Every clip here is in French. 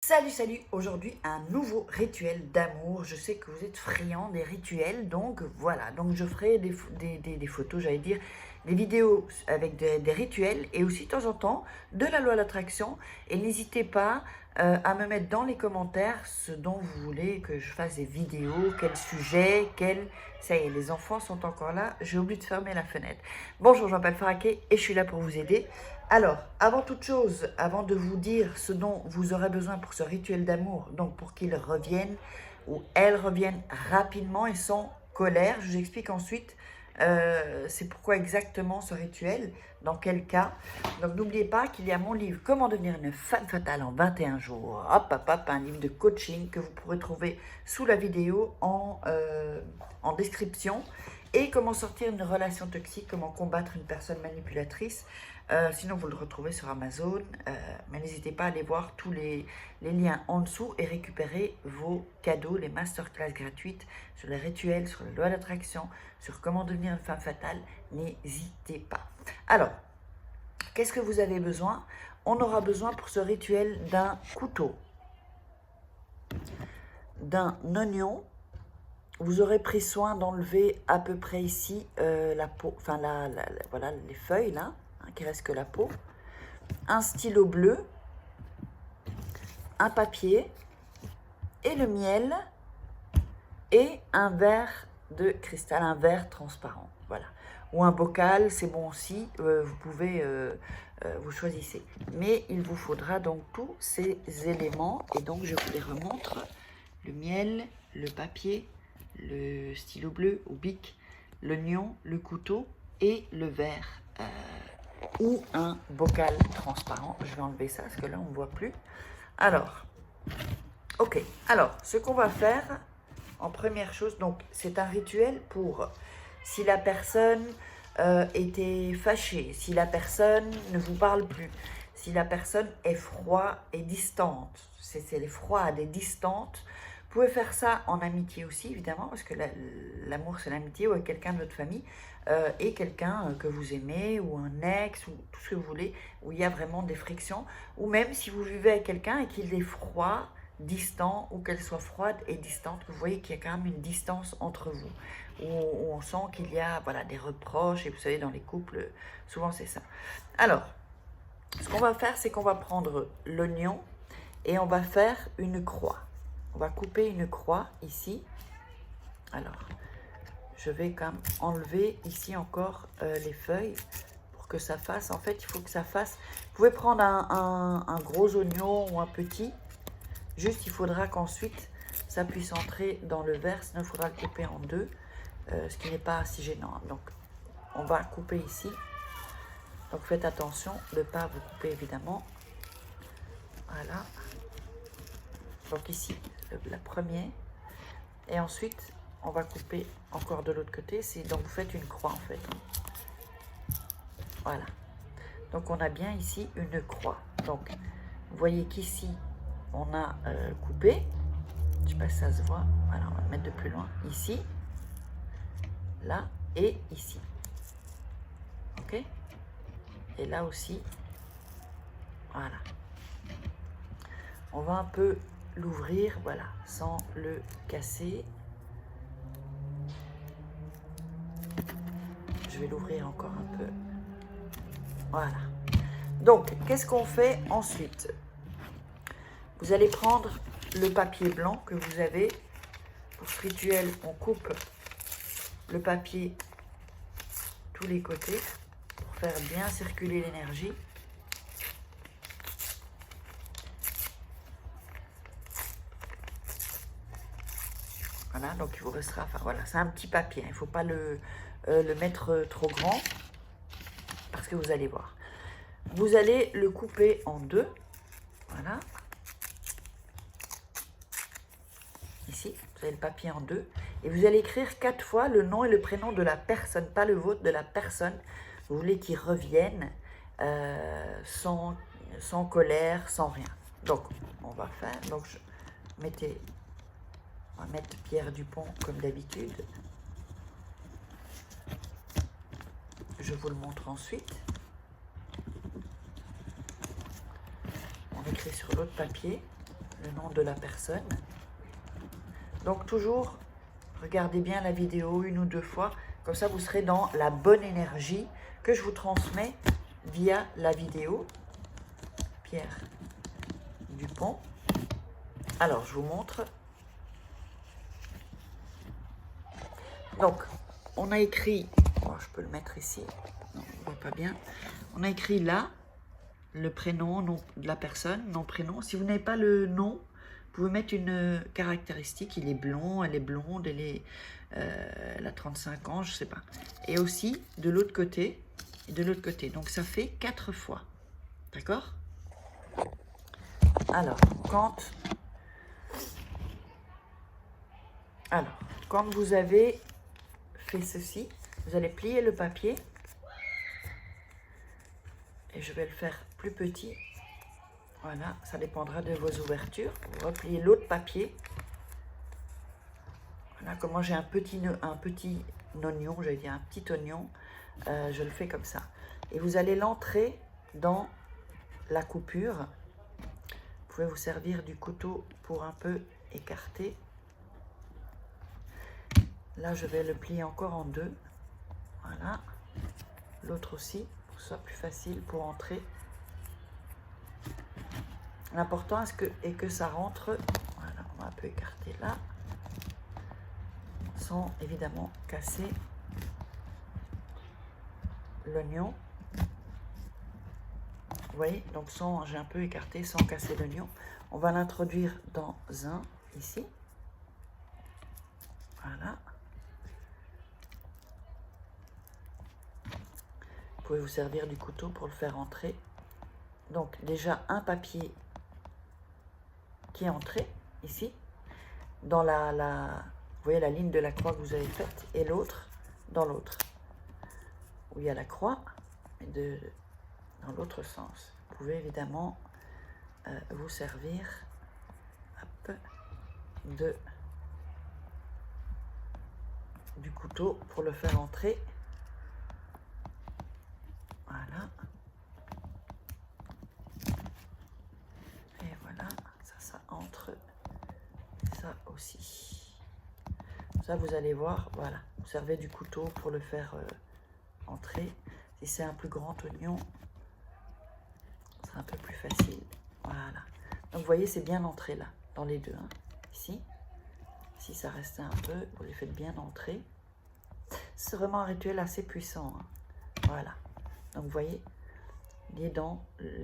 Salut, salut! Aujourd'hui, un nouveau rituel d'amour. Je sais que vous êtes friands des rituels, donc voilà. Donc je ferai des photos, j'allais dire, des vidéos avec des rituels et aussi de temps en temps de la loi de l'attraction. Et n'hésitez pas à me mettre dans les commentaires ce dont vous voulez que je fasse des vidéos, quel sujet, quel... Ça y est, les enfants sont encore là, j'ai oublié de fermer la fenêtre. Bonjour, je m'appelle Faraké et je suis là pour vous aider. Alors, avant toute chose, avant de vous dire ce dont vous aurez besoin pour ce rituel d'amour, donc pour qu'il revienne ou elle revienne rapidement et sans colère, je vous explique ensuite c'est pourquoi exactement ce rituel, dans quel cas. Donc n'oubliez pas qu'il y a mon livre Comment devenir une femme fatale en 21 jours. Hop, hop, hop, un livre de coaching que vous pourrez trouver sous la vidéo en description. Et comment sortir d'une relation toxique, comment combattre une personne manipulatrice. Sinon, vous le retrouvez sur Amazon. Mais n'hésitez pas à aller voir tous les liens en dessous et récupérer vos cadeaux, les masterclass gratuites sur les rituels, sur la loi d'attraction, sur comment devenir une femme fatale. N'hésitez pas. Alors, qu'est-ce que vous avez besoin? On aura besoin pour ce rituel d'un couteau, d'un oignon. Vous aurez pris soin d'enlever à peu près ici la peau, enfin voilà les feuilles là, hein, qui reste que la peau. Un stylo bleu, un papier et le miel et un verre de cristal, un verre transparent, voilà. Ou un bocal, c'est bon aussi, vous pouvez, vous choisissez. Mais il vous faudra donc tous ces éléments et donc je vous les remontre. Le miel, le papier, le stylo bleu ou bic, l'oignon, le couteau et le verre ou un bocal transparent. Je vais enlever ça parce que là on ne voit plus. Alors, ok. Alors, ce qu'on va faire en première chose, donc c'est un rituel pour si la personne était fâchée, si la personne ne vous parle plus, si la personne est froide et distante, c'est les froides et distantes. Vous pouvez faire ça en amitié aussi, évidemment, parce que l'amour, c'est l'amitié, ou avec quelqu'un de votre famille, et quelqu'un que vous aimez, ou un ex, ou tout ce que vous voulez, où il y a vraiment des frictions, ou même si vous vivez avec quelqu'un et qu'il est froid, distant, ou qu'elle soit froide et distante, vous voyez qu'il y a quand même une distance entre vous, où on sent qu'il y a voilà, des reproches, et vous savez, dans les couples, souvent c'est ça. Alors, ce qu'on va faire, c'est qu'on va prendre l'oignon, et on va faire une croix. On va couper une croix ici. Alors, je vais quand même enlever ici encore les feuilles pour que ça fasse. En fait, il faut que ça fasse. Vous pouvez prendre un gros oignon ou un petit. Juste, il faudra qu'ensuite ça puisse entrer dans le verre. Sinon, il faudra le couper en deux, ce qui n'est pas si gênant. Donc, on va couper ici. Donc, faites attention de ne pas vous couper évidemment. Voilà. Donc ici, la première. Et ensuite, on va couper encore de l'autre côté. Donc, vous faites une croix, en fait. Voilà. Donc, on a bien ici une croix. Donc, vous voyez qu'ici, on a coupé. Je ne sais pas si ça se voit. Voilà, on va le mettre de plus loin. Ici, là et ici. OK? Et là aussi. Voilà. On va un peu l'ouvrir, voilà, sans le casser. Je vais l'ouvrir encore un peu. Voilà. Donc, qu'est-ce qu'on fait ensuite? Vous allez prendre le papier blanc que vous avez. Pour ce rituel, on coupe le papier tous les côtés pour faire bien circuler l'énergie. Voilà, donc il vous restera, enfin voilà, c'est un petit papier, il ne faut pas le mettre trop grand, parce que vous allez voir. Vous allez le couper en deux, voilà. Ici, vous avez le papier en deux, et vous allez écrire 4 fois le nom et le prénom de la personne, pas le vôtre, de la personne. Vous voulez qu'il revienne sans colère, sans rien. Donc, on va faire, donc on va mettre Pierre Dupont comme d'habitude. Je vous le montre ensuite. On écrit sur l'autre papier. le nom de la personne. Donc toujours, regardez bien la vidéo 1 ou 2 fois, comme ça vous serez dans la bonne énergie que je vous transmets via la vidéo. Pierre Dupont. Alors, je vous montre. Donc, on a écrit, oh, je peux le mettre ici, non, on ne voit pas bien. On a écrit là, le prénom, nom de la personne, nom, prénom. Si vous n'avez pas le nom, vous pouvez mettre une caractéristique. Il est blond, elle est blonde, elle a 35 ans, je ne sais pas. Et aussi, de l'autre côté, et de l'autre côté. Donc, ça fait 4 fois. D'accord? Alors, quand vous avez fait ceci, vous allez plier le papier. Et je vais le faire plus petit. Voilà, ça dépendra de vos ouvertures. Vous repliez l'autre papier. Voilà, comment j'ai un petit oignon, j'allais dire un petit oignon, je le fais comme ça. Et vous allez l'entrer dans la coupure. Vous pouvez vous servir du couteau pour un peu écarter. Là, je vais le plier encore en 2. Voilà. L'autre aussi, pour que ce soit plus facile pour entrer. L'important est que ça rentre. Voilà, on va un peu écarter là. Sans évidemment casser l'oignon. Vous voyez, donc j'ai un peu écarté sans casser l'oignon. On va l'introduire dans un ici. Voilà. Vous pouvez vous servir du couteau pour le faire entrer. Donc déjà un papier qui est entré ici dans vous voyez la ligne de la croix que vous avez faite, et l'autre dans l'autre où il y a la croix, mais dans l'autre sens. Vous pouvez évidemment vous servir du couteau pour le faire entrer. Voilà. Et voilà, ça entre. Ça aussi. Ça, vous allez voir, voilà. Vous servez du couteau pour le faire entrer. Si c'est un plus grand oignon, ce sera un peu plus facile. Voilà. Donc, vous voyez, c'est bien entré là, dans les deux. Hein. Ici. Si ça restait un peu, vous les faites bien entrer. C'est vraiment un rituel assez puissant. Hein. Voilà. Donc, vous voyez, les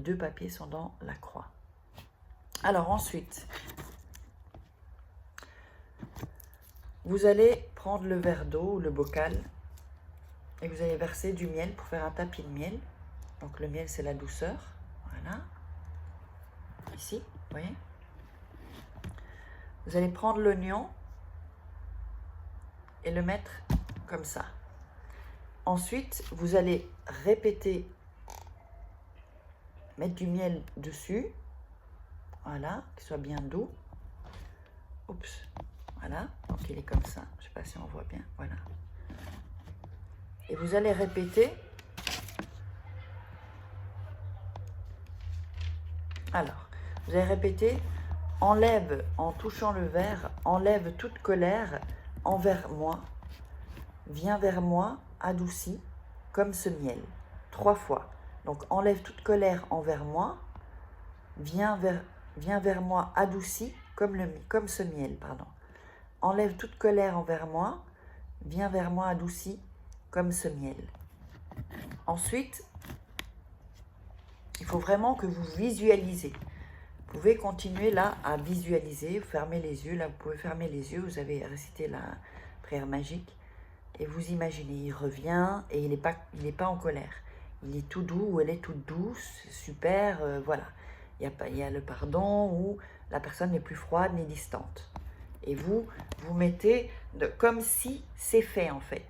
deux papiers sont dans la croix. Alors, ensuite, vous allez prendre le verre d'eau ou le bocal et vous allez verser du miel pour faire un tapis de miel. Donc, le miel, c'est la douceur. Voilà. Ici, vous voyez. Vous allez prendre l'oignon et le mettre comme ça. Ensuite, vous allez répéter, mettre du miel dessus. Voilà, qu'il soit bien doux. Oups, voilà, donc il est comme ça. Je ne sais pas si on voit bien, voilà. Et vous allez répéter. Alors, vous allez répéter, enlève, en touchant le verre, enlève toute colère envers moi, viens vers moi, adouci, comme ce miel. 3 fois. Donc, enlève toute colère envers moi, viens vers moi, adouci, comme ce miel, pardon. Enlève toute colère envers moi, viens vers moi, adouci, comme ce miel. Ensuite, il faut vraiment que vous visualisez. Vous pouvez continuer là à visualiser, vous fermez les yeux, là vous pouvez fermer les yeux, vous avez récité la prière magique et vous imaginez, il revient et il n'est pas en colère. Il est tout doux ou elle est toute douce, super, voilà. Il y a le pardon ou la personne n'est plus froide ni distante. Et vous mettez comme si c'est fait en fait.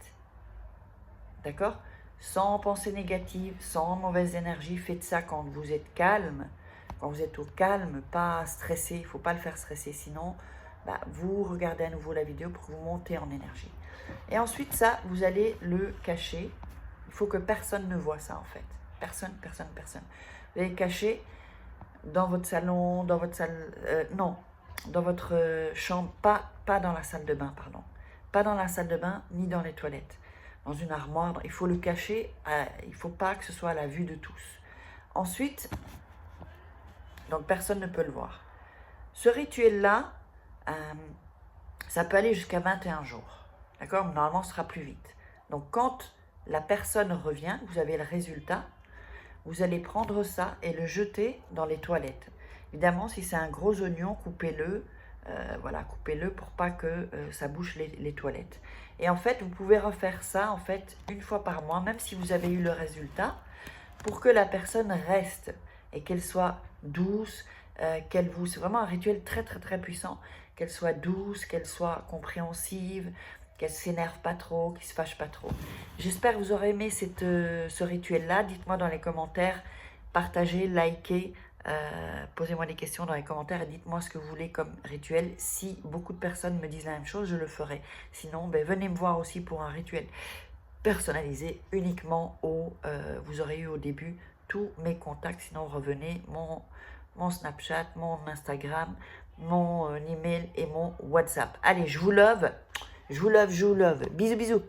D'accord? Sans pensée négative, sans mauvaise énergie, faites ça quand vous êtes calme. Quand vous êtes au calme, pas stressé, il ne faut pas le faire stresser, sinon vous regardez à nouveau la vidéo pour que vous montez en énergie. Et ensuite ça, vous allez le cacher. Il faut que personne ne voit ça en fait. Personne. Vous allez le cacher dans votre salon, dans votre salle, non, dans votre chambre, pas dans la salle de bain, pardon. Pas dans la salle de bain, ni dans les toilettes. Dans une armoire, il faut le cacher, il ne faut pas que ce soit à la vue de tous. Ensuite, donc personne ne peut le voir. Ce rituel-là, ça peut aller jusqu'à 21 jours. D'accord? Normalement, ce sera plus vite. Donc, quand la personne revient, vous avez le résultat, vous allez prendre ça et le jeter dans les toilettes. Évidemment, si c'est un gros oignon, coupez-le. Voilà, coupez-le pour pas que ça bouche les toilettes. Et en fait, vous pouvez refaire ça en fait une fois par mois, même si vous avez eu le résultat, pour que la personne reste et qu'elle soit douce, c'est vraiment un rituel très très très puissant, qu'elle soit douce, qu'elle soit compréhensive, qu'elle ne s'énerve pas trop, qu'elle ne se fâche pas trop. J'espère que vous aurez aimé ce rituel-là. Dites-moi dans les commentaires, partagez, likez, posez-moi des questions dans les commentaires et dites-moi ce que vous voulez comme rituel. Si beaucoup de personnes me disent la même chose, je le ferai. Sinon, venez me voir aussi pour un rituel personnalisé uniquement où vous aurez eu au début tous mes contacts. Sinon, revenez mon Snapchat, mon Instagram, mon email et mon WhatsApp. Allez, je vous love. Je vous love, je vous love. Bisous, bisous.